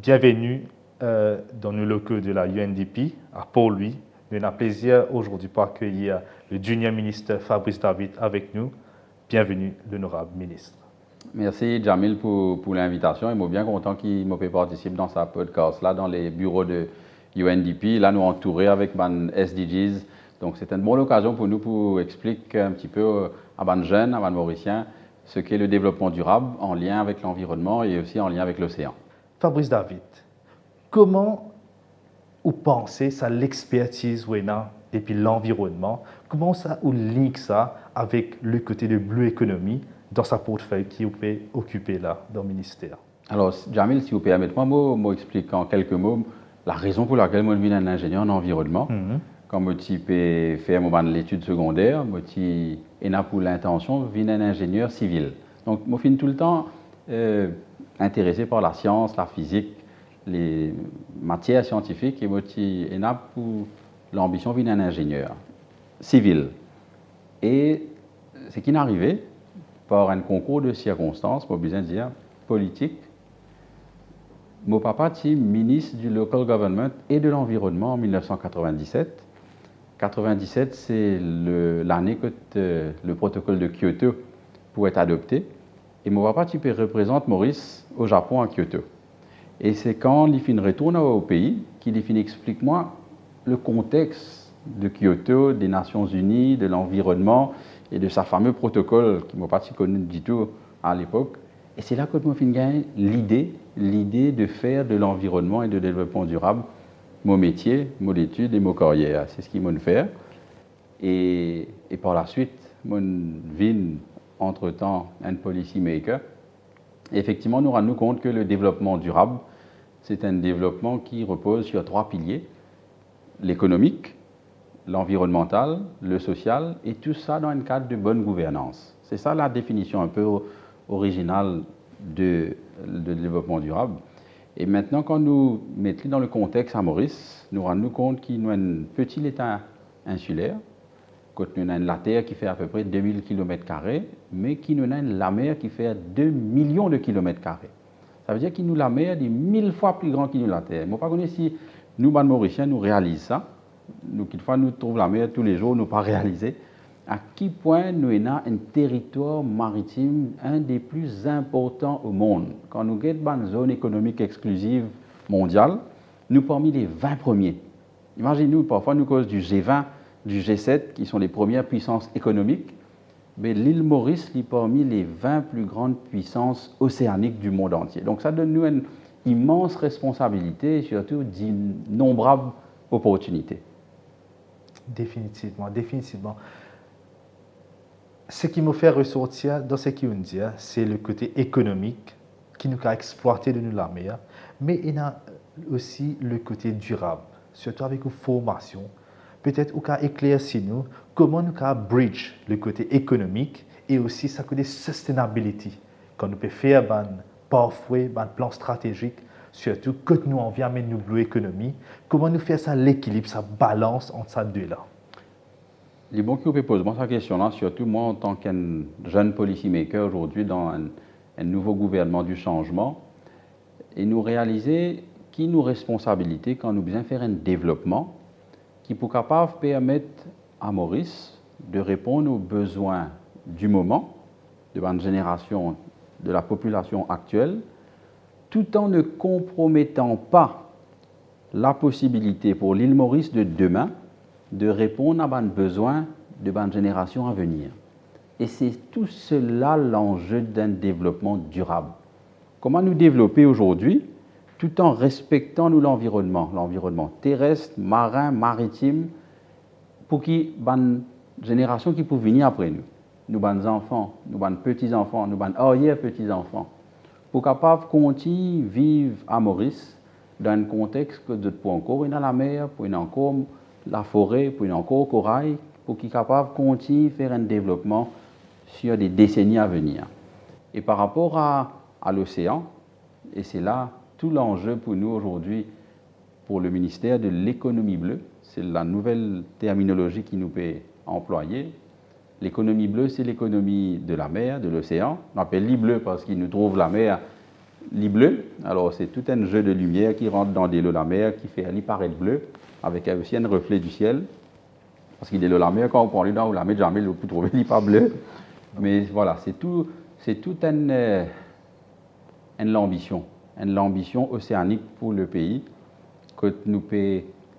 Bienvenue dans nos locaux de la UNDP à Port-Louis. Nous avons plaisir aujourd'hui pour accueillir le junior ministre Fabrice David avec nous. Bienvenue, l'honorable ministre. Merci Jamil pour l'invitation. Je suis bien content qu'il me participe dans sa podcast là dans les bureaux de UNDP. Là, nous entourés avec les SDGs. Donc, c'est une bonne occasion pour nous pour expliquer un petit peu à les jeunes, à les Mauriciens, ce qu'est le développement durable en lien avec l'environnement et aussi en lien avec l'océan. Fabrice David, comment vous pensez ça l'expertise et puis l'environnement, comment ça vous link ça avec le côté de Blue Economy dans sa portefeuille qui vous peut occuper là dans le ministère? Alors, Jamil, si vous permettez-moi, moi explique en quelques mots la raison pour laquelle moi je suis un ingénieur en environnement. Quand je peux faire l'étude secondaire, je n'ai pour l'intention de devenir un ingénieur civil. Donc, je suis tout le temps intéressé par la science, la physique, les matières scientifiques et je n'ai pour l'ambition de devenir un ingénieur civil. Et ce qui est arrivé par un concours de circonstances, pour bien dire, politique. Mon papa était ministre du local government et de l'environnement en 1997. 1997, c'est l'année que le protocole de Kyoto pourrait être adopté. Et mon papa représente Maurice au Japon à Kyoto. Et c'est quand il retourne au pays qu'il explique-moi le contexte de Kyoto, des Nations Unies, de l'environnement et de sa fameux protocole qui m'a pas connu du tout à l'époque. Et c'est là que je me gagné l'idée de faire de l'environnement et de développement durable mon métier, mon étude et mon carrière. C'est ce qu'ils m'ont fait. Et par la suite, je suis entre-temps un policy maker. Et effectivement, nous rendons compte que le développement durable, c'est un développement qui repose sur 3 piliers. L'économique, l'environnemental, le social, et tout ça dans un cadre de bonne gouvernance. C'est ça la définition un peu originale de développement durable. Et maintenant, quand nous mettons dans le contexte à Maurice, nous rendons compte qu'il y a un petit état insulaire, nous avons la terre qui fait à peu près 2000 km², mais qui nous a la mer qui fait 2 millions de km². Ça veut dire qu'il nous la mer est 1000 fois plus grande que nous la terre. Je ne sais pas si nous, les Mauriciens, nous réalisons ça. Nous, quelquefois, nous trouvons la mer tous les jours, nous pas réaliser à quel point nous avons un territoire maritime, un des plus importants au monde. Quand nous avons une zone économique exclusive mondiale, nous parmi les 20 premiers. Imaginez-nous, parfois, nous cause du G20, du G7, qui sont les premières puissances économiques, mais l'île Maurice est parmi les 20 plus grandes puissances océaniques du monde entier. Donc ça donne nous une immense responsabilité et surtout d'innombrables opportunités. Définitivement, définitivement. Ce qui me fait ressortir dans ce qu'on dit, c'est le côté économique qui nous a exploité de nous la mer, mais il y a aussi le côté durable, surtout avec une formation. Peut-être qu'on peut éclaircir nous comment nous pouvons bridge le côté économique et aussi ça côté sustainability. Quand nous pouvons faire parfois un plan stratégique, surtout quand nous en vient amener nous blue économie, comment nous faire ça l'équilibre, ça balance entre ces deux-là. Les bons qui posent cette question-là, surtout moi en tant qu'un jeune policymaker aujourd'hui dans un nouveau gouvernement du changement, et nous réaliser qui nous responsabilité quand nous besoin faire un développement qui pour capable permettre à Maurice de répondre aux besoins du moment, de la génération, de la population actuelle, tout en ne compromettant pas la possibilité pour l'île Maurice de demain de répondre à nos besoins de la génération à venir. Et c'est tout cela l'enjeu d'un développement durable. Comment nous développer aujourd'hui tout en respectant l'environnement terrestre, marin, maritime, pour qu'il y ait une génération qui peut venir après nous. Nous, nos enfants, nos petits-enfants, nos arrière-petits-enfants, pour capable continuer à vivre à Maurice dans un contexte que d'autres pour encore dans la mer, pour encore la forêt, pour encore corail, pour qu'ils soient capables de continuer à faire un développement sur des décennies à venir. Et par rapport à l'océan, et c'est là tout l'enjeu pour nous aujourd'hui, pour le ministère de l'économie bleue, c'est la nouvelle terminologie qui nous peut employer. L'économie bleue, c'est l'économie de la mer, de l'océan. On appelle l'île bleue parce qu'il nous trouve la mer les bleus. Alors, c'est tout un jeu de lumière qui rentre dans des lots de la mer, qui fait aller paraître bleu, avec aussi un reflet du ciel. Parce qu'il est de la mer, quand on prend les dents ou la mer, jamais, vous pouvez trouver, il n'est pas bleu. Mais voilà, c'est tout une ambition océanique pour le pays, que nous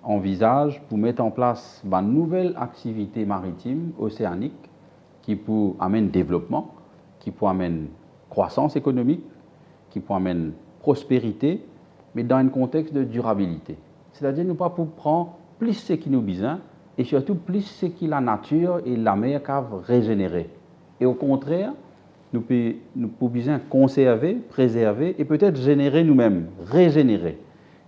envisage pour mettre en place une nouvelle activité maritime océanique qui peut amener développement, qui peut amener croissance économique, qui peut amener prospérité, mais dans un contexte de durabilité. C'est-à-dire nous pas pour prendre plus ce qui nous besoin et surtout plus ce qui la nature et la mer peuvent régénérer. Et au contraire, nous pouvons besoin conserver, préserver et peut-être générer nous-mêmes, régénérer.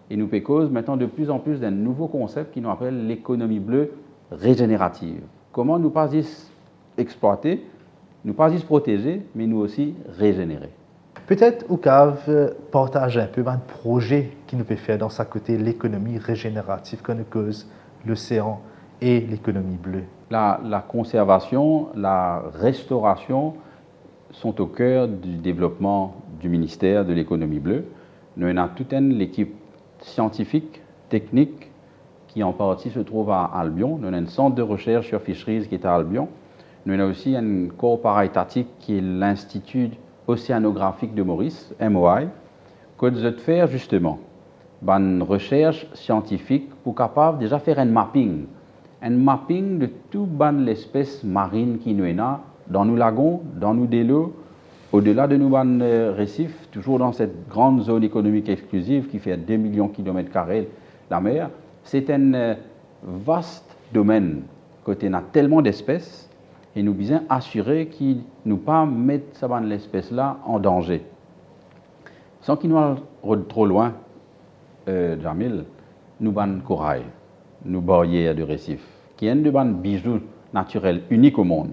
Et nous cause maintenant de plus en plus d'un nouveau concept qui nous appelle l'économie bleue régénérative. Comment nous pas exploiter, nous pas protéger, mais nous aussi régénérer. Peut-être Oukav partage un peu un projet qui nous peut faire dans sa côté l'économie régénérative qu'on nous cause l'océan et l'économie bleue. La conservation, la restauration sont au cœur du développement du ministère de l'économie bleue. Nous avons toute l'équipe scientifique, technique, qui en partie se trouve à Albion. Nous avons un centre de recherche sur fisheries qui est à Albion. Nous avons aussi un corps paraétatique qui est l'Institut océanographique de Maurice, MOI, que de faire justement une recherche scientifique pour capable déjà faire un mapping de toute l'espèce marine qui nous est là, dans nos lagons, dans nos délos, au-delà de nos récifs, toujours dans cette grande zone économique exclusive qui fait 2 millions de kilomètres carrés la mer. C'est un vaste domaine, côté on a tellement d'espèces, et nous devons assurer qu'ils ne pas mettre cette espèce-là en danger. Sans qu'ils nous aillent trop loin, Jamil, nous avons corail, nous barrières de récifs, qui est un de bijoux naturels uniques au monde.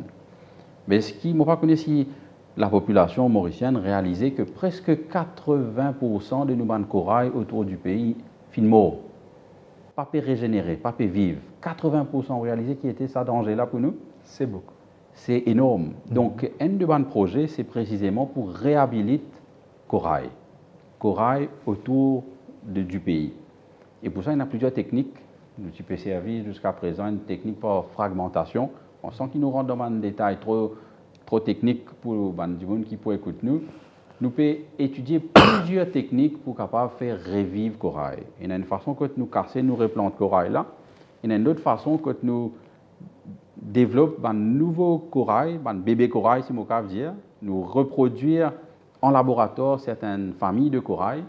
Mais ce qui ne m'a pas connu si la population mauricienne réalisait que presque 80% de nos bandes de corail autour du pays finissent morts. Pas peut régénérer, pas peut vivre. 80% réalisé qui était ça danger-là pour nous. C'est beaucoup. C'est énorme. Donc, un de nos projets, c'est précisément pour réhabiliter corail. Corail autour du pays. Et pour ça, il y a plusieurs techniques. Nous avons servi jusqu'à présent une technique par fragmentation. On sent qu'il nous rentre dans un détail trop technique pour les gens qui pourraient écouter nous. Nous pouvons étudier plusieurs techniques pour capable faire revivre le corail. Il y a une façon que nous casser, nous replanter le corail là. Il y a une autre façon que nous développons un nouveau corail, un bébé corail, si je peux dire. Nous reproduire en laboratoire certaines familles de corail.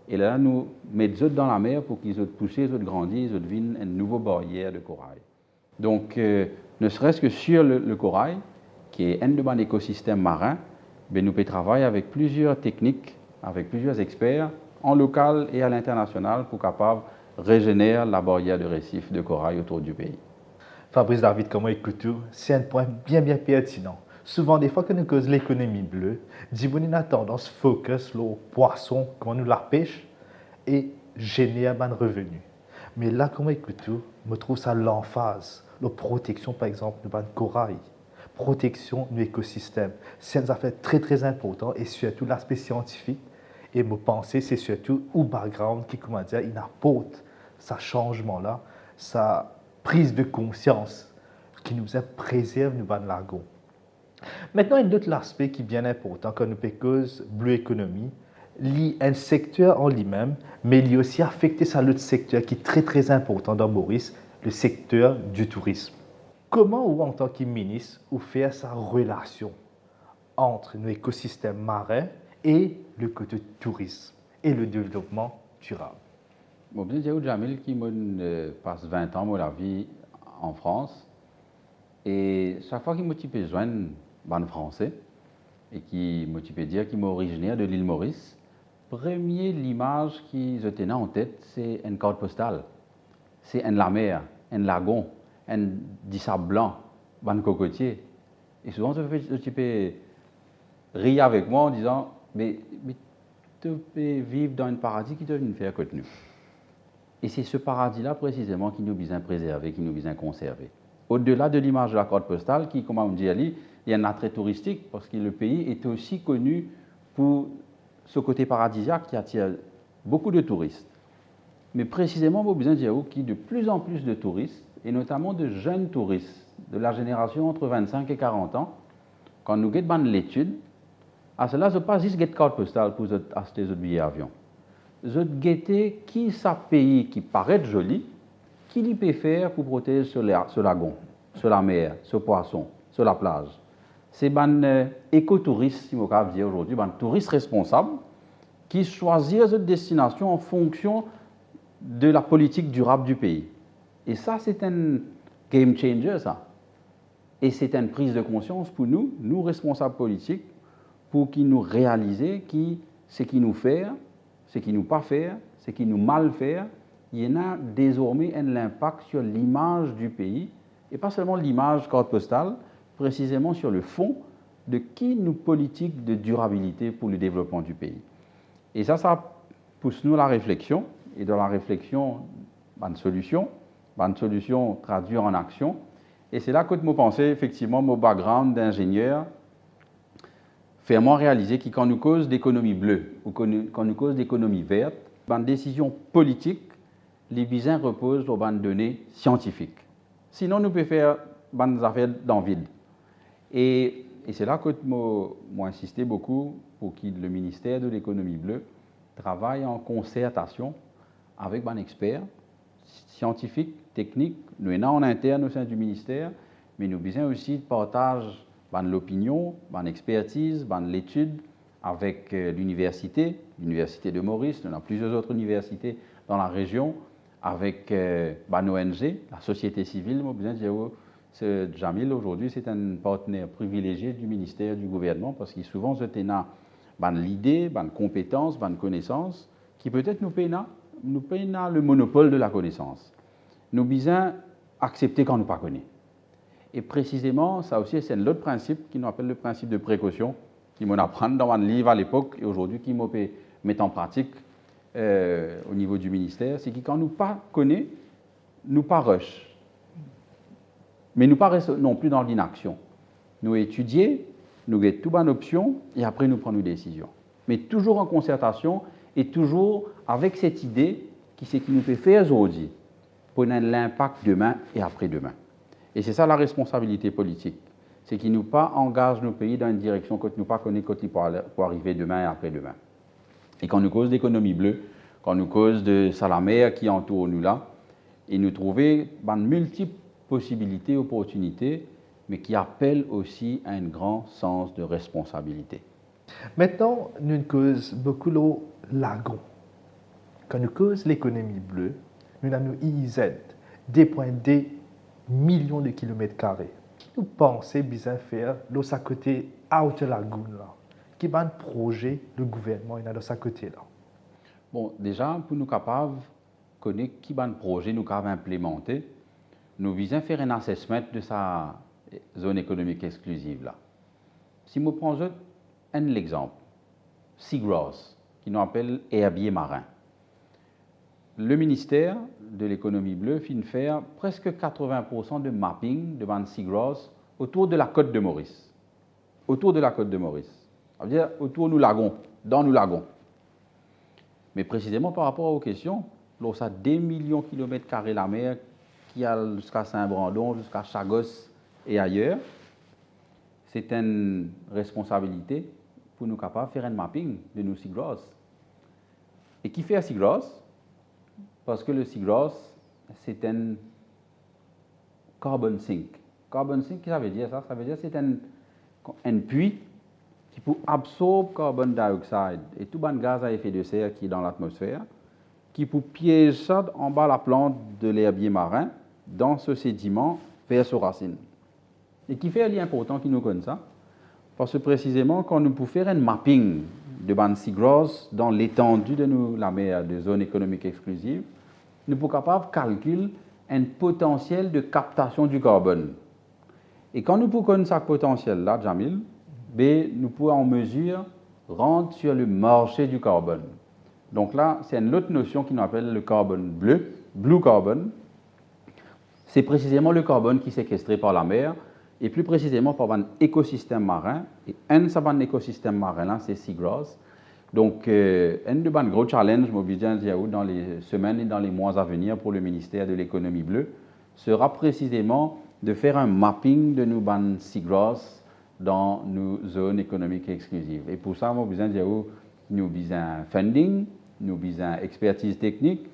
Et là, nous mettons dans la mer pour qu'ils poussent, ils grandissent, ils deviennent une nouvelle barrière de corail. Donc, ne serait-ce que sur le corail, qui est un de nos écosystèmes marins, ben nous pouvons travailler avec plusieurs techniques, avec plusieurs experts, en local et à l'international, pour capable régénérer la barrière de récifs de corail autour du pays. Fabrice David, comment écoute-tu? C'est un point bien pertinent. Souvent, des fois que nous causons l'économie bleue, on a tendance à focus sur le poisson, comment nous la pêche, et générer un revenu. Mais là, comment écoute-tu? Je trouve ça l'emphase, la protection, par exemple, de corail. Protection de l'écosystème. C'est une affaire très importante et surtout l'aspect scientifique. Et me penser, c'est surtout au background qui, comment dire, il apporte ce changement-là, sa prise de conscience qui nous préserve nos lagons. Maintenant, il y a d'autres aspects qui est bien important quand nous parlons bleu économie. Il y a un secteur en lui-même, mais il y a aussi affecté ça l'autre secteur qui est très important dans Maurice, le secteur du tourisme. Comment, ou en tant que ministre, vous faire sa relation entre nos écosystèmes marins et le côté tourisme et le développement durable? Bon, je suis Jamil qui passe 20 ans de la vie en France. Et chaque fois qu'il m'a besoin de français, et qui m'a dire qu'il est originaire de l'île Maurice, première l'image qui je tenais en tête, c'est une carte postale. C'est la mer, un lagon, du sable blanc, un cocotier. Et souvent, tu peux rire avec moi en disant, mais tu peux vivre dans un paradis qui doit nous faire côté nous. Et c'est ce paradis-là précisément qui nous besoin préserver, qui nous besoin conserver. Au-delà de l'image de la carte postale, qui, comme on dit, il y a un attrait touristique, parce que le pays est aussi connu pour ce côté paradisiaque qui attire beaucoup de touristes. Mais précisément, vous besoin de dire qu'il y a de plus en plus de touristes, et notamment de jeunes touristes, de la génération entre 25 et 40 ans, quand nous guettons l'étude, à cela, je ne pas juste guetter carte postale pour acheter des billets d'avion. Je guetter qui ça pays qui paraît joli, qui lui peut faire pour protéger ce lagon, sur la mer, ce poisson, sur la plage. C'est des écotouristes, si on peut dire aujourd'hui, des touristes responsables qui choisissent cette destination en fonction de la politique durable du pays. Et ça, c'est un game changer, ça. Et c'est une prise de conscience pour nous responsables politiques, pour qu'ils nous réalisent ce qui nous fait, ce qui nous pas faire, ce qui nous mal faire. Il y en a désormais un impact sur l'image du pays, et pas seulement l'image carte postale, précisément sur le fond de qui nous politique de durabilité pour le développement du pays. Et ça pousse nous à la réflexion, et dans la réflexion, une solution traduire en action. Et c'est là que je pensais, effectivement, mon background d'ingénieur, faire moi réaliser que quand nous cause d'économie bleue ou quand nous cause d'économie verte, une décision politique, les bisins reposent sur des données scientifiques. Sinon, nous pouvons faire des affaires dans le vide. Et c'est là que moi insisté beaucoup pour que le ministère de l'économie bleue travaille en concertation avec des experts scientifiques, techniques. Nous sommes en interne au sein du ministère, mais nous besoin aussi de partage de l'opinion, de l'expertise, de l'étude avec l'université de Maurice, nous avons plusieurs autres universités dans la région, avec l'ONG, la société civile. Moi, besoin de dire, Jamil, aujourd'hui, c'est un partenaire privilégié du ministère, du gouvernement, parce qu'il souvent, c'est l'idée, une compétence, une connaissance, qui peut-être nous paye le monopole de la connaissance. Nous besoin accepter quand nous ne pas connaissons. Et précisément, ça aussi, c'est l'autre principe qui nous appelle le principe de précaution, qui m'en apprend dans un livre à l'époque et aujourd'hui qui m'a met en pratique au niveau du ministère, c'est que quand nous pas connaissons, nous pas rush. Mais nous pas restons non plus dans l'inaction. Nous étudier, nous avons toutes les options et après nous prenons une décision. Mais toujours en concertation et toujours avec cette idée qui c'est qui nous fait faire aujourd'hui pour l'impact demain et après-demain. Et c'est ça la responsabilité politique. C'est qu'il nous pas engage nos pays dans une direction que nous pas connaissons pour arriver demain et après-demain. Et quand nous cause d'économie bleue, quand nous cause de salaire qui entoure nous là, et nous trouver multiples possibilités, opportunités, mais qui appellent aussi à un grand sens de responsabilité. Maintenant, nous causons beaucoup le lagon. Quand nous causons l'économie bleue, nous avons IIZ, 2,2 millions de kilomètres carrés. Qui nous pensez bien faire de sa côté Outer Lagoon là? Qui est un projet le gouvernement il a de sa côté là? Bon, déjà, pour nous capables de connaître qui est un projet nous capables implémenter, nous visons faire un assessment de sa zone économique exclusive là. Si nous prenons un exemple, Seagrass, qui nous appelle herbier marin. Le ministère de l'économie bleue finit faire presque 80% de mapping de bande Seagrass autour de la côte de Maurice. Autour de la côte de Maurice. Ça veut dire autour de nous lagons, dans nos lagons. Mais précisément par rapport aux questions, lorsqu'il y a 2 millions de kilomètres carrés la mer qui a jusqu'à Saint-Brandon, jusqu'à Chagos et ailleurs, c'est une responsabilité pour nous capables de faire un mapping de nos Seagrass. Et qui fait un Seagrass? Parce que le Seagrass, c'est un carbon sink. Carbon sink, qu'est-ce que ça veut dire ça? Ça veut dire que c'est un puits qui peut absorber le carbon dioxide et tout le gaz à effet de serre qui est dans l'atmosphère, qui peut piéger ça en bas de la plante de l'herbier marin dans ce sédiment vers ses racines. Et qui fait un lien important qui nous connaît ça? Parce que précisément, quand nous pouvons faire un mapping de bande Seagrass dans l'étendue de la mer de zone économique exclusive, nous sommes capables de calculer un potentiel de captation du carbone. Et quand nous pouvons connaître ce potentiel-là, Jamil, nous pouvons en mesure rentrer sur le marché du carbone. Donc là, c'est une autre notion qui nous appelle le carbone bleu, blue carbon. C'est précisément le carbone qui est séquestré par la mer, et plus précisément par un écosystème marin. Et un écosystème marin là, c'est Seagrass, Donc, un de nos gros challenges, dans les semaines et dans les mois à venir pour le ministère de l'économie bleue, sera précisément de faire un mapping de nos seagrass dans nos zones économiques exclusives. Et pour ça, nous avons funding, nous avons expertise technique,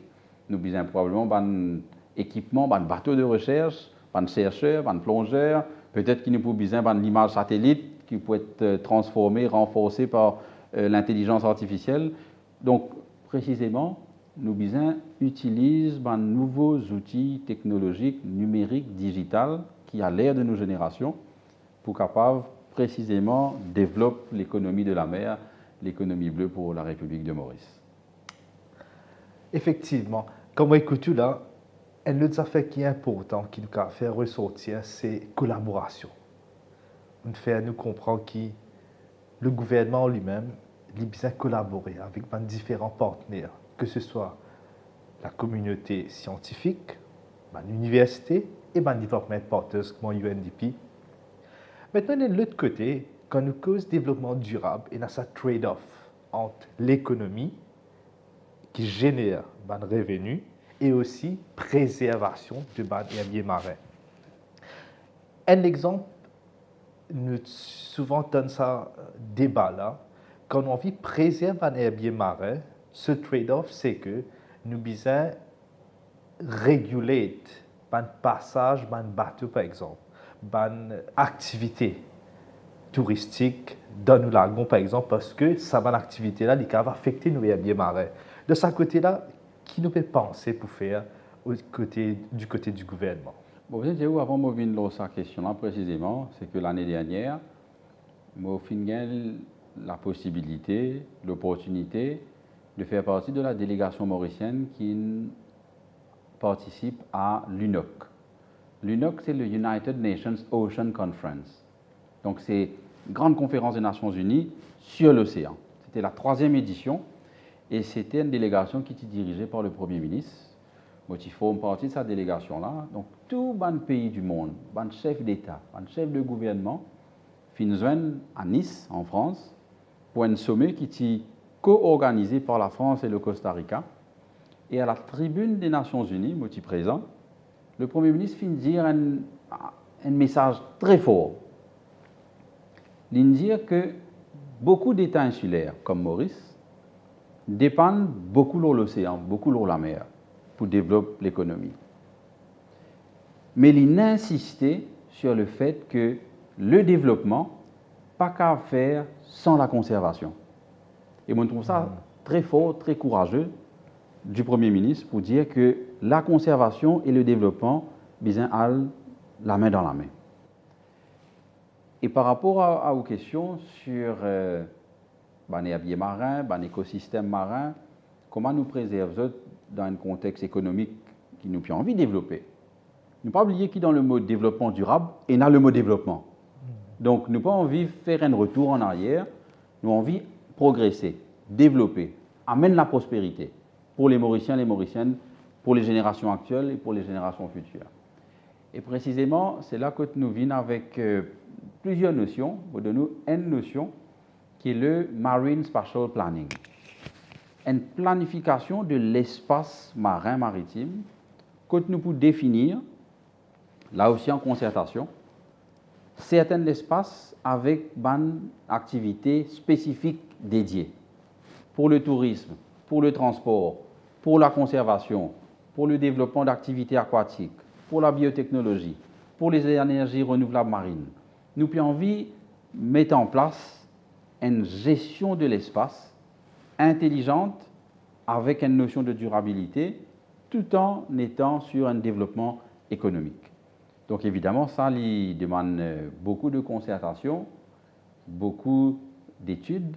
nous avons probablement un équipement, un bateau de recherche, un chercheur, un plongeur, peut-être qu'il nous faut besoin d'une image satellite qui peut être transformée, renforcée par l'intelligence artificielle. Donc, précisément, nous utilisons de nouveaux outils technologiques, numériques, digitales, qui a l'air de nos générations, pour capable précisément développer l'économie de la mer, l'économie bleue pour la République de Maurice. Effectivement, comme écoute là, un autre affaire qui est important, qui nous a fait ressortir, c'est collaboration. On fait nous comprendre que le gouvernement lui-même, il a collaborer avec différents partenaires, que ce soit la communauté scientifique, l'université et les development partners comme UNDP. Maintenant, de l'autre côté, quand nous cause développement durable, il y a ce trade-off entre l'économie qui génère des revenus et aussi préservation de herbiers marins. Un exemple, nous souvent dans ce débat-là, quand on veut préserver un herbier marin, ce trade-off, c'est que nous devons réguler le passage d'un bateau, par exemple, d'une activité touristique dans nos lagons, par exemple, parce que cette activité-là va affecter nos herbiers marins. De ce côté-là, qui nous peut penser pour faire du côté du gouvernement? Bon, vous savez, avant de venir à cette question-là précisément, c'est que l'année dernière, moi, j'ai la possibilité, l'opportunité de faire partie de la délégation mauricienne qui participe à l'UNOC. L'UNOC, c'est le United Nations Ocean Conference. Donc, c'est une grande conférence des Nations Unies sur l'océan. C'était la 3e édition et c'était une délégation qui était dirigée par le Premier ministre. Moi, il faut une partie de cette délégation-là. Donc, tous les pays du monde, les chefs d'État, les chefs de gouvernement, finissent à Nice, en France, pour un sommet qui est co-organisé par la France et le Costa Rica. Et à la tribune des Nations Unies, moi, je suis présent, le Premier ministre finit dire un message très fort. Il dit que beaucoup d'États insulaires, comme Maurice, dépendent beaucoup de l'océan, beaucoup de la mer, pour développer l'économie. Mais il a insisté sur le fait que le développement, pas qu'à faire sans la conservation. Et moi, je trouve ça très fort, très courageux du Premier ministre pour dire que la conservation et le développement bien la main dans la main. Et par rapport à vos questions sur les herbiers marins, l'écosystème marin, comment nous préserver dans un contexte économique qui nous a envie de développer. Ne pas oublier que dans le mot développement durable, il y a le mot développement. Donc, nous n'avons pas envie de faire un retour en arrière, nous avons envie de progresser, développer, amener la prospérité pour les Mauriciens et les Mauriciennes, pour les générations actuelles et pour les générations futures. Et précisément, c'est là que nous venons avec plusieurs notions, de nous une notion qui est le Marine Spatial Planning. Une planification de l'espace marin maritime que nous pouvons définir, là aussi en concertation, certains espaces avec une activité spécifique dédiée pour le tourisme, pour le transport, pour la conservation, pour le développement d'activités aquatiques, pour la biotechnologie, pour les énergies renouvelables marines. Nous avons envie de mettre en place une gestion de l'espace intelligente avec une notion de durabilité tout en étant sur un développement économique. Donc évidemment, ça demande beaucoup de concertation, beaucoup d'études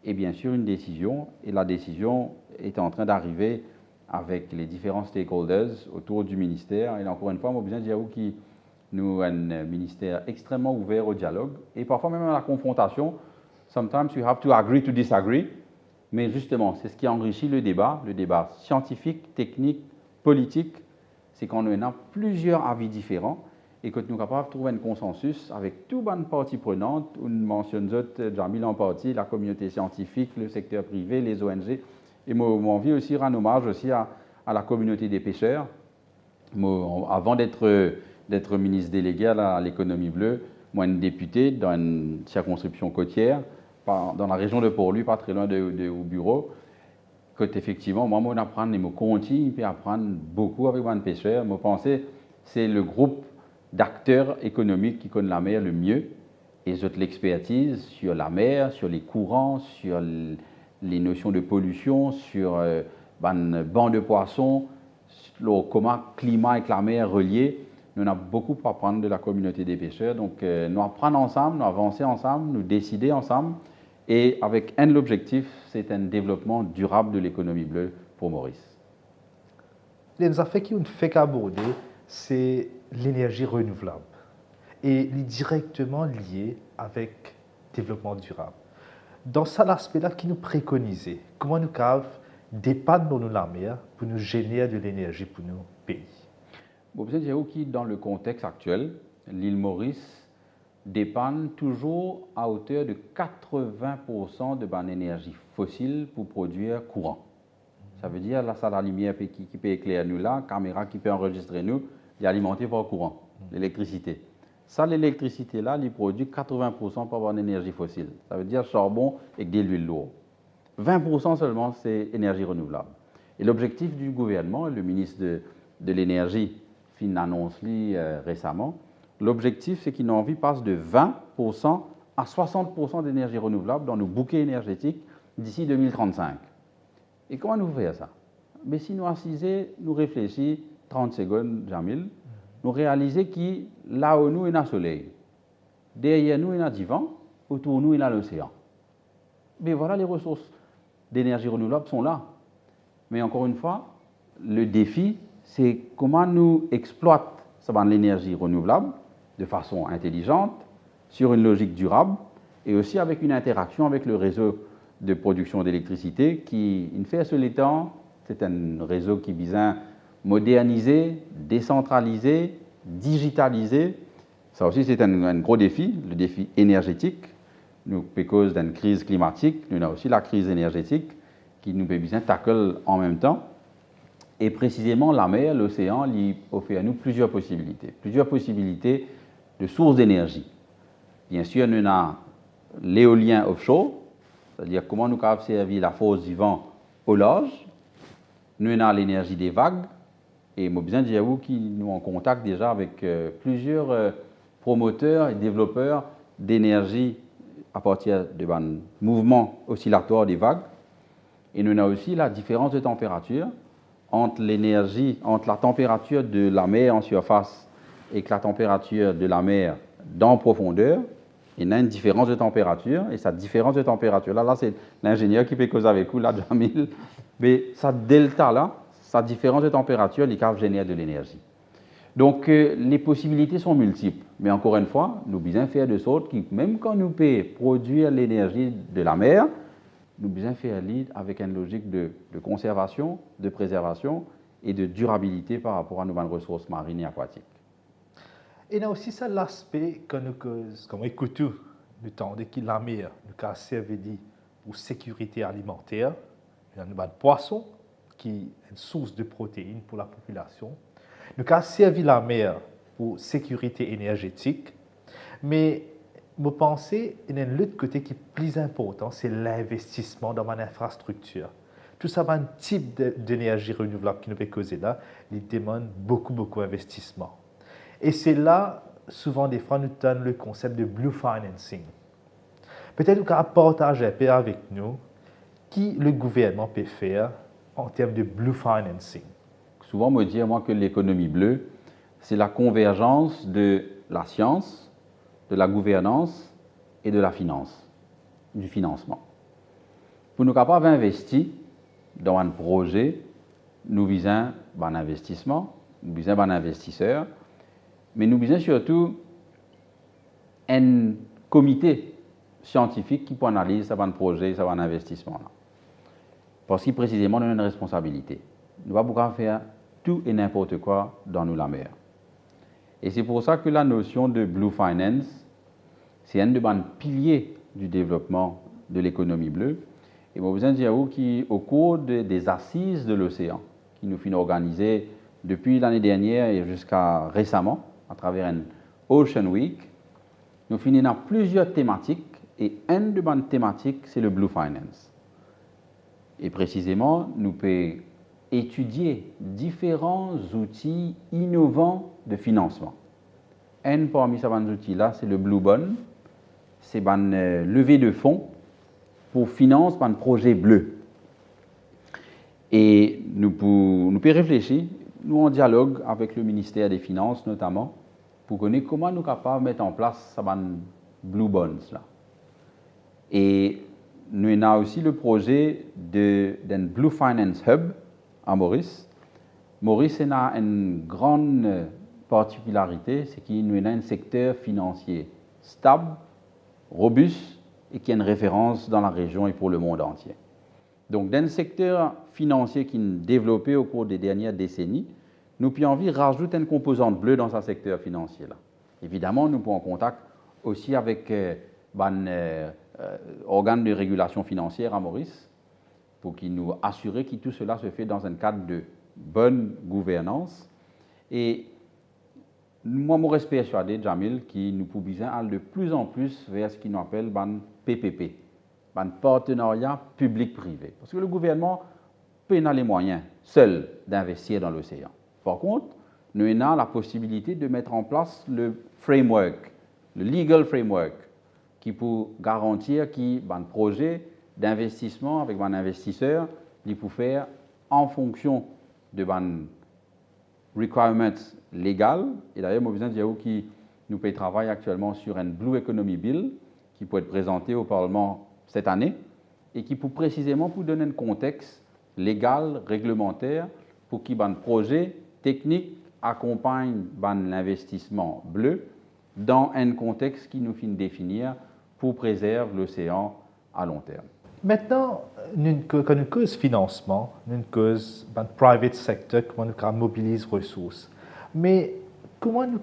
et bien sûr une décision. Et la décision est en train d'arriver avec les différents stakeholders autour du ministère. Et encore une fois, moi, je veux dire que nous avons un ministère extrêmement ouvert au dialogue et parfois même à la confrontation. Sometimes you have to agree to disagree. Mais justement, c'est ce qui enrichit le débat scientifique, technique, politique, c'est qu'on a plusieurs avis différents et que nous sommes capables de trouver un consensus avec toutes les parties prenantes. On mentionne déjà mis en partie la communauté scientifique, le secteur privé, les ONG. Et moi, j'ai envie aussi de rendre hommage aussi à la communauté des pêcheurs. Moi, avant d'être ministre délégué à l'économie bleue, moi, un député dans une circonscription côtière, dans la région de Port-Louis, pas très loin au bureau, que effectivement, moi, on apprend, je continue à apprendre beaucoup avec les pêcheurs. Je pense que c'est le groupe d'acteurs économiques qui connaît la mer le mieux. Et ils ont l'expertise sur la mer, sur les courants, sur les notions de pollution, sur les bancs de poissons, comment le climat et la mer reliés. Nous avons beaucoup à apprendre de la communauté des pêcheurs. Donc, nous apprenons ensemble, nous avançons ensemble, nous décidons ensemble. Et avec un objectif, c'est un développement durable de l'économie bleue pour Maurice. Les affaires qui ont fait aborder, c'est l'énergie renouvelable. Et il est directement lié avec le développement durable. Dans cet aspect-là, qui nous préconisait, comment nous pouvons dépendre de la mer pour nous générer de l'énergie pour nos pays. Bon, vous savez que dans le contexte actuel, l'île Maurice dépend toujours à hauteur de 80% de l'énergie fossile pour produire courant. Ça veut dire là, ça la lumière qui peut éclairer nous là, caméra qui peut enregistrer nous, est alimentée par le courant, l'électricité. Ça, l'électricité là, il produit 80% par l'énergie fossile. Ça veut dire charbon et de l'huile lourde. 20% seulement, c'est énergie renouvelable. Et l'objectif du gouvernement, le ministre de l'énergie fait une annonce récemment, l'objectif c'est qu'il a envie passe de 20% à 60% d'énergie renouvelable dans nos bouquets énergétiques d'ici 2035. Et comment nous faisons ça? Mais si nous assisons, nous réfléchissons 30 secondes, Jamil, nous réalisons que là où nous, il y a le soleil. Derrière nous, il y a du vent. Autour de nous, il y a l'océan. Mais voilà, les ressources d'énergie renouvelable sont là. Mais encore une fois, le défi, c'est comment nous exploitons l'énergie renouvelable de façon intelligente, sur une logique durable, et aussi avec une interaction avec le réseau de production d'électricité qui, une fois sur les temps, c'est un réseau qui vise à moderniser, décentraliser, digitaliser. Ça aussi, c'est un gros défi, le défi énergétique. Nous, à cause d'une crise climatique, nous avons aussi la crise énergétique qui nous besoin de tackle en même temps. Et précisément, la mer, l'océan, il offre à nous plusieurs possibilités de sources d'énergie. Bien sûr, nous avons l'éolien offshore, c'est-à-dire comment nous pouvons servir la force du vent au large. Nous avons l'énergie des vagues. Et moi, bien dire vous qui nous en contact déjà avec plusieurs promoteurs et développeurs d'énergie à partir de mouvements oscillatoires des vagues. Et nous avons aussi la différence de température entre la température de la mer en surface et la température de la mer dans profondeur. Il y a une différence de température, et cette différence de température, là c'est l'ingénieur qui peut causer avec vous, là, Jamil, mais cette delta-là, sa différence de température, il peut générer de l'énergie. Donc, les possibilités sont multiples, mais encore une fois, nous devons faire de sorte que même quand nous pouvons produire l'énergie de la mer, nous devons faire avec une logique de conservation, de préservation et de durabilité par rapport à nos ressources marines et aquatiques. Et il y a aussi ça l'aspect que nous, comme écoutons, du temps de qui la mer nous a servi pour sécurité alimentaire. Il y a des poissons qui est une source de protéines pour la population. Nous avons servi la mer pour sécurité énergétique, mais je pense qu'il y a un autre côté qui est plus important, c'est l'investissement dans une infrastructure. Tout ça, un type d'énergie renouvelable qui nous peut causer là, il demande beaucoup d'investissement. Et c'est là, souvent, des fois, nous donnons le concept de blue financing. Peut-être que vous pouvez partager un peu avec nous qui le gouvernement peut faire en termes de blue financing. Souvent, on me dit que l'économie bleue, c'est la convergence de la science, de la gouvernance et de la finance, du financement. Pour nous capables d'investir dans un projet, nous visons un investissement, nous visons un investisseur, mais nous visons surtout un comité scientifique qui peut analyser ce projet, ce investissement. Parce que précisément, nous avons une responsabilité. Nous ne pouvons pas faire tout et n'importe quoi dans la mer. Et c'est pour ça que la notion de Blue Finance, c'est un des piliers du développement de l'économie bleue. Et moi, vous dire qu'au cours des assises de l'océan, qui nous finissent organisées depuis l'année dernière et jusqu'à récemment, à travers un Ocean Week, nous finissons dans plusieurs thématiques. Et une de ces thématiques, c'est le Blue Finance. Et précisément, nous pouvons étudier différents outils innovants de financement. Un parmi ces outils-là, c'est le Blue Bond. C'est une levée de fonds pour financer un projet bleu. Et nous pouvons réfléchir, nous en dialogue avec le ministère des Finances notamment, pour connaître comment nous sommes capables de mettre en place ces Blue Bonds là. Et nous avons aussi le projet d'un Blue Finance Hub à Maurice. Maurice a une grande particularité, c'est qu'il nous a un secteur financier stable, robuste et qui a une référence dans la région et pour le monde entier. Donc, dans le secteur financier qui est développé au cours des dernières décennies, nous avons envie de rajouter une composante bleue dans ce secteur financier-là. Évidemment, nous sommes en contact aussi avec organes de régulation financière à Maurice pour qu'ils nous assurent que tout cela se fait dans un cadre de bonne gouvernance. Et moi, je suis persuadé, Jamil, que nous pouvons aller de plus en plus vers ce qu'on appelle PPP, partenariat public-privé. Parce que le gouvernement peut avoir les moyens seul d'investir dans l'océan. Par contre, nous avons la possibilité de mettre en place le framework, le legal framework, qui peut garantir qu'un projet d'investissement avec un investisseur, il peut faire en fonction de requirements légaux. Et d'ailleurs, moi, je veux dire que nous travaillons actuellement sur un Blue Economy Bill qui peut être présenté au Parlement cette année et qui peut précisément pour donner un contexte légal, réglementaire, pour qu'un projet technique accompagne l'investissement bleu dans un contexte qui nous fait définir pour préserver l'océan à long terme. Maintenant, quand nous cause financement, nous cause le private sector, comment nous mobilise ressources. Mais comment nous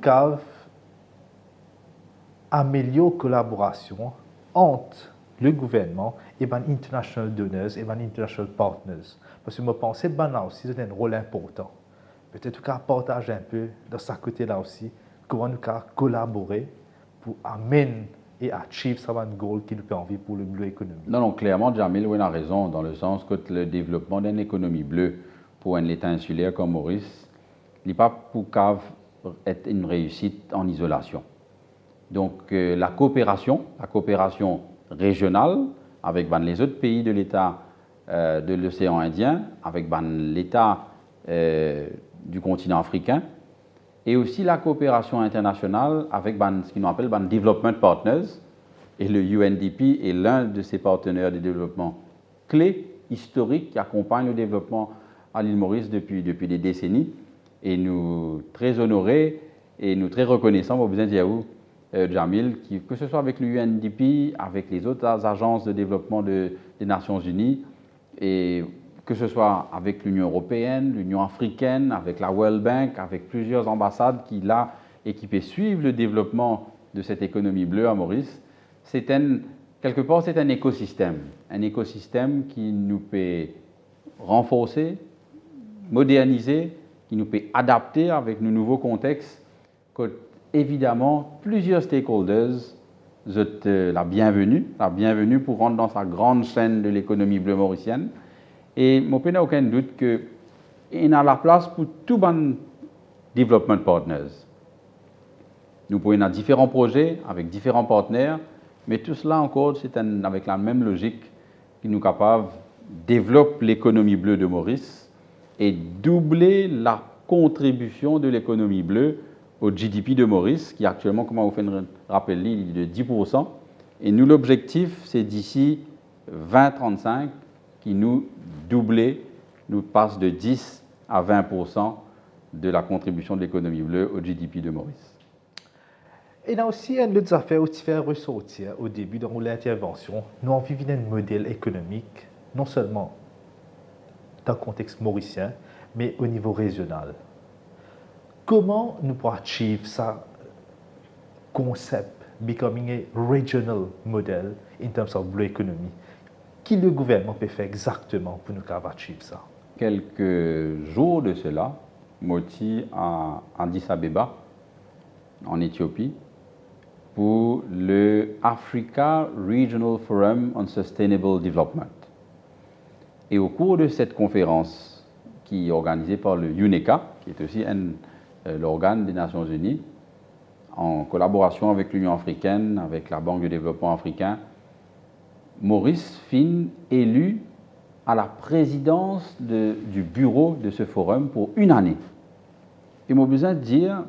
améliorer la collaboration entre le gouvernement et les international donors et les international partners? Parce que je pense que là aussi, c'est un rôle important. Peut-être qu'on partage un peu de ce côté-là aussi, comment nous collaborer pour amener et achieve ça un goal qui nous fait envie pour le bleu économie. Non, clairement, Jamil a raison, dans le sens que le développement d'une économie bleue pour un État insulaire comme Maurice, n'est pas pour être une réussite en isolation. Donc, la coopération régionale avec les autres pays de l'État de l'océan Indien, avec l'État du continent africain, et aussi la coopération internationale avec ce qu'on appelle Development Partners. Et le UNDP est l'un de ces partenaires de développement clés, historiques, qui accompagnent le développement à l'île Maurice depuis des décennies. Et nous très honorés et nous très reconnaissants, au besoin de Jamil, que ce soit avec le UNDP, avec les autres agences de développement des Nations Unies, et que ce soit avec l'Union européenne, l'Union africaine, avec la World Bank, avec plusieurs ambassades qui là et qui peuvent suivre le développement de cette économie bleue à Maurice. Quelque part, c'est un écosystème qui nous peut renforcer, moderniser, qui nous peut adapter avec nos nouveaux contextes. Évidemment, plusieurs stakeholders la bienvenue pour rentrer dans sa grande chaîne de l'économie bleue mauricienne. Et je n'ai aucun doute qu'il y a la place pour tous les development partners. Nous pouvons avoir différents projets avec différents partenaires, mais tout cela encore, c'est avec la même logique qui nous capable de développer l'économie bleue de Maurice et doubler la contribution de l'économie bleue au GDP de Maurice, qui actuellement, comme vous faites rappeler, il est de 10%. Et nous, l'objectif, c'est d'ici 2035, qui nous passe de 10 à 20% de la contribution de l'économie bleue au GDP de Maurice. Et il y a aussi une autre affaire qui fait ressortir au début dans l'intervention. Nous avons vécu un modèle économique, non seulement dans le contexte mauricien, mais au niveau régional. Comment nous pouvons achieve ça concept, becoming a regional model in terms of blue economy? Qui le gouvernement peut faire exactement pour nous achieve ça? Quelques jours de cela, Moti à Addis Abeba, en Éthiopie, pour le Africa Regional Forum on Sustainable Development. Et au cours de cette conférence, qui est organisée par le UNECA, qui est aussi l'organe des Nations Unies, en collaboration avec l'Union africaine, avec la Banque de développement africain, Maurice fin élu à la présidence du bureau de ce forum pour une année. Et j'ai besoin de dire,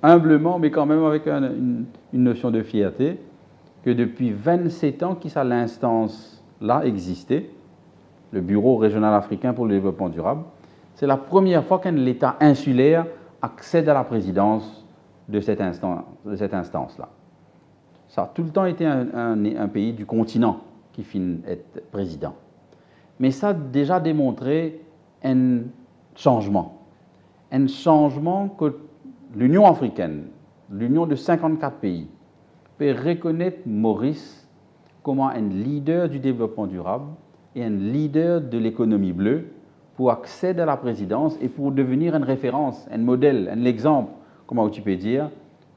humblement, mais quand même avec une notion de fierté, que depuis 27 ans que l'instance-là existait, le Bureau régional africain pour le développement durable, c'est la première fois qu'un État insulaire accède à la présidence de cette instance-là. Ça a tout le temps été un pays du continent qui finit être président. Mais ça a déjà démontré un changement. Un changement que l'Union africaine, l'Union de 54 pays, peut reconnaître Maurice comme un leader du développement durable et un leader de l'économie bleue pour accéder à la présidence et pour devenir une référence, un modèle, un exemple, comment tu peux dire,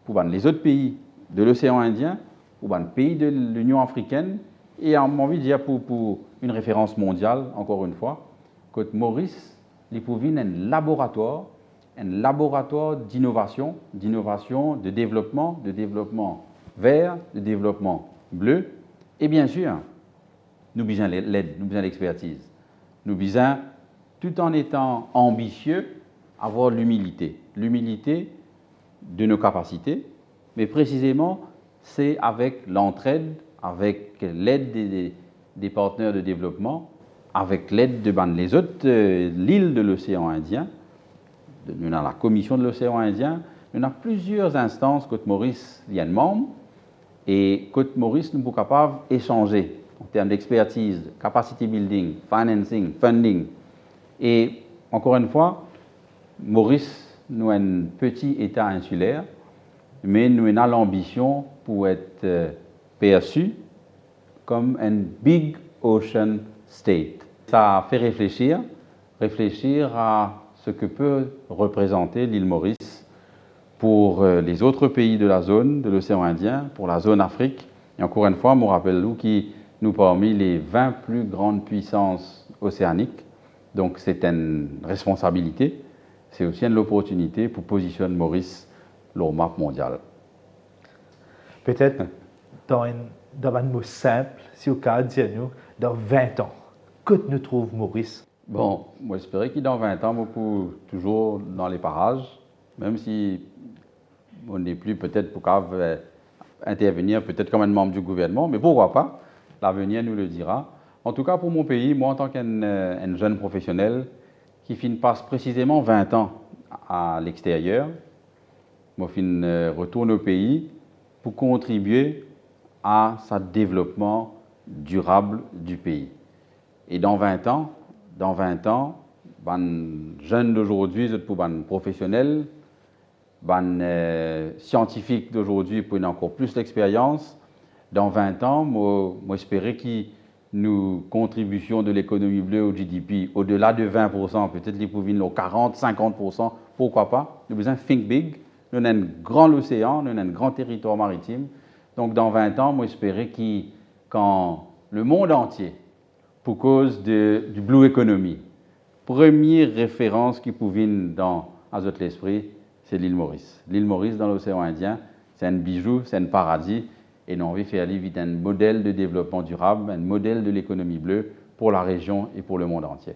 pour les autres pays de l'océan Indien, pour les pays de l'Union africaine et, à mon envie de dire, pour une référence mondiale, encore une fois, que Maurice, il peut venir un laboratoire d'innovation, de développement vert, de développement bleu. Et bien sûr, nous avons l'aide, nous avons l'expertise. Nous avons, tout en étant ambitieux, avoir l'humilité. L'humilité de nos capacités, mais précisément, c'est avec l'entraide, avec l'aide des partenaires de développement, avec l'aide de les autres, l'île de l'océan Indien. Nous avons la commission de l'océan Indien, nous avons plusieurs instances Côte Maurice, il y a un membre, et Côte Maurice, nous sommes capables d'échanger en termes d'expertise, capacity building, financing, funding. Et encore une fois, Maurice, nous avons un petit État insulaire, mais nous avons l'ambition pour être perçu comme un big ocean state. Ça fait réfléchir à ce que peut représenter l'île Maurice pour les autres pays de la zone de l'océan Indien, pour la zone Afrique. Et encore une fois, je me rappelle nous parmi les 20 plus grandes puissances océaniques. Donc c'est une responsabilité, c'est aussi une opportunité pour positionner Maurice sur la map mondiale. Peut-être dans un mot simple, si au cas dire nous, dans 20 ans, que nous trouve Maurice? Bon, moi j'espérais qu'il dans 20 ans, beaucoup toujours dans les parages, même si on n'est plus peut-être pour intervenir peut-être comme un membre du gouvernement, mais pourquoi pas, l'avenir nous le dira. En tout cas, pour mon pays, moi en tant qu'un jeune professionnel qui passe précisément 20 ans à l'extérieur, moi retourne au pays pour contribuer à ce développement durable du pays. Et dans 20 ans, les jeunes d'aujourd'hui, pour les professionnels, les scientifiques d'aujourd'hui pour encore plus d'expérience. Dans 20 ans, moi j'espérais que nos contributions de l'économie bleue au GDP, au-delà de 20%, peut-être les pouvaient 40, 50%, pourquoi pas. Nous avons besoin de think big. Nous avons un grand océan, nous avons un grand territoire maritime. Donc dans 20 ans, moi j'espérais que quand le monde entier, pour cause du Blue Economy, première référence qui pouvait dans l'esprit, c'est l'île Maurice. L'île Maurice dans l'océan Indien, c'est un bijou, c'est un paradis, et nous avons envie de faire vite un modèle de développement durable, un modèle de l'économie bleue pour la région et pour le monde entier.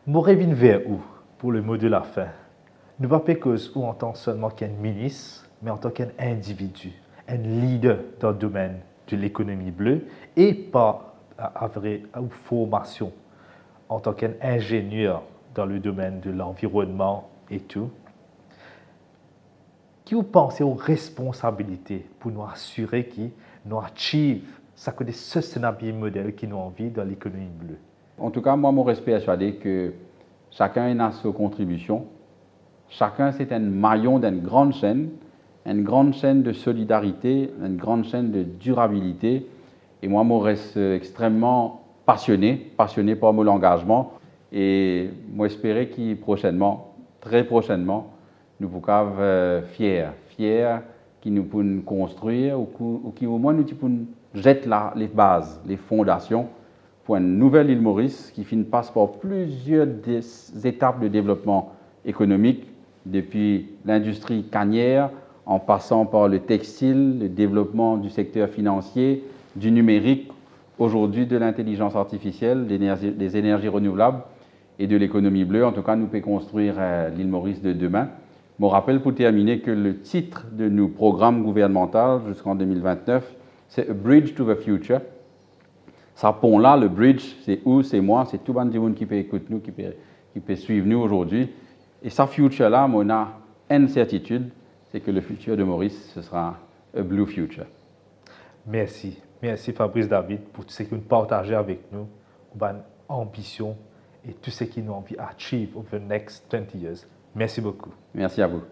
Morevin vers où pour le mot de la fin? Ne pas cause où en tant seulement qu'un ministre, mais en tant qu'un individu, un leader dans le domaine de l'économie bleue et pas avec une formation en tant qu'ingénieur dans le domaine de l'environnement et tout. Qui vous pensez aux responsabilités pour nous assurer que nous achievons ce côté sustainable modèle qui nous envie dans l'économie bleue? En tout cas, moi, mon respect est persuadé que chacun a sa contribution chacun c'est un maillon d'une grande chaîne de solidarité, une grande chaîne de durabilité. Et moi, je reste extrêmement passionné par mon engagement. Et moi, j'espère que prochainement, très prochainement, nous pouvons être fiers qui nous pouvons construire ou qui au moins nous pouvons jeter les bases, les fondations pour une nouvelle île Maurice qui passe par plusieurs étapes de développement économique, depuis l'industrie cannière, en passant par le textile, le développement du secteur financier, du numérique, aujourd'hui de l'intelligence artificielle, des énergies renouvelables et de l'économie bleue. En tout cas, nous pouvons construire l'île Maurice de demain. Je me rappelle pour terminer que le titre de nos programmes gouvernementaux jusqu'en 2029, c'est A Bridge to the Future. Ça pont-là, le bridge, c'est où, c'est moi, c'est tout le monde qui peut écouter nous, qui peut suivre nous aujourd'hui. Et ça future-là, on a une certitude, c'est que le futur de Maurice, ce sera a blue future. Merci. Merci Fabrice David pour tout ce que vous partagez avec nous, votre ambition et tout ce qui nous envie d'achieve over the next 20 years. Merci beaucoup. Merci à vous.